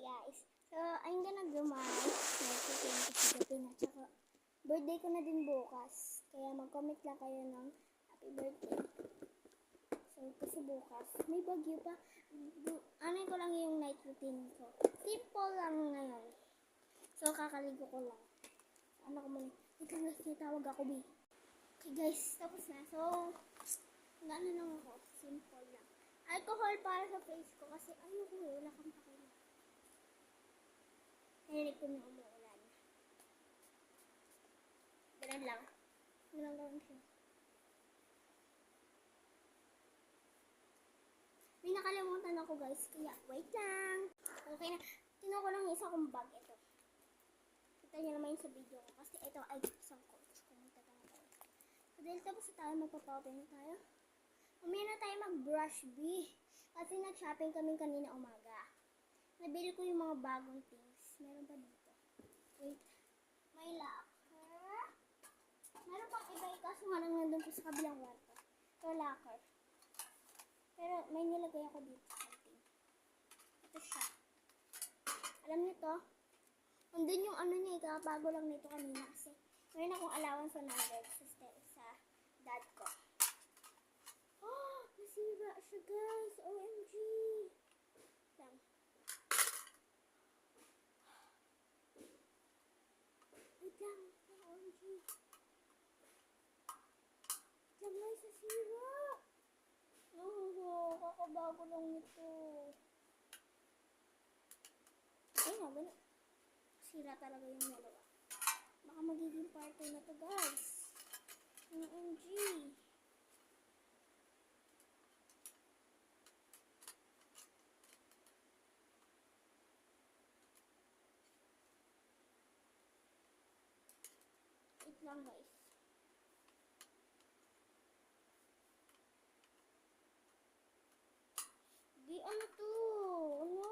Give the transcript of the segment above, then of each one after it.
guys. So, I'm gonna do my night routine kasi gabi na. Tsaka, birthday ko na din bukas. Kaya mag-comment lang kayo ng happy birthday. So, kasi bukas, may bagyo pa. Ano ko lang yung night routine ko. Simple lang ngayon. So, kakaligo ko lang. Ano ko muna. Ito guys, natawag ako, B. Okay guys, tapos na. So, gano'n lang ako. Simple lang. Alcohol para sa face ko kasi ayoko wala kang pakinig. Narinig ko na umuulan. Ganun lang. Ganun lang siya. May nakalimutan ako guys, kaya wait lang. Okay na. Kinuha ko lang isa kong bag ito. Kita niyo naman sa video ko kasi ito ay isang coach. Kumunta tayo. So dahil tapos na tayo, magpapapin na tayo. Umaya na tayo mag-brush B. Kasi nag-shopping kami kanina umaga. Nabili ko yung mga bagong things. Meron pa dito. Wait. May locker. Meron pang iba kaso nga lang nandun po sa kabilang kwarto. Ito locker. Pero may nilagay ako dito something. Ito siya. Alam niyo to? Nandun yung ano niya, kakabago lang nito kanina kasi meron akong allowance 100 sa dad ko. Oh, nasira siya guys. OMG. Lang. Wait lang. OMG. Wait lang guys, nasira. No, kakabago lang nito. Ayun na, ganun. Sira talaga yung dalawa. Baka magiging party na to guys. OMG. Wait lang guys. Di ano to? Ano?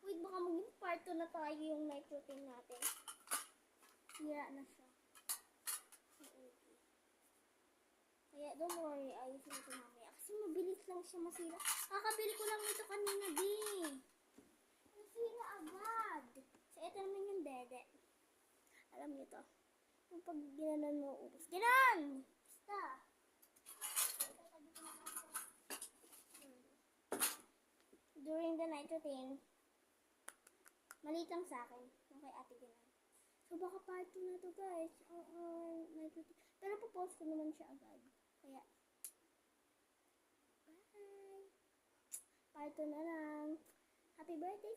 Wait, baka maging part 2 na tayo yung night routine natin. Sira na siya. Okay. Kaya don't worry, ayusin ito mamaya. Kasi mabilis lang siya masira. Kakabili ko lang ito kanina, di. Nasira agad. So, ito naman yung dede. Alam niyo to. Yung pag ginanon mo, ubos. Ganon! Basta. During the night routine, maliit lang sa akin. Yung kay ate ganon. So, baka part 2 na to guys. Night routine. Pero po-post ko naman siya agad. Kaya, bye! Part 2 na lang. Happy birthday!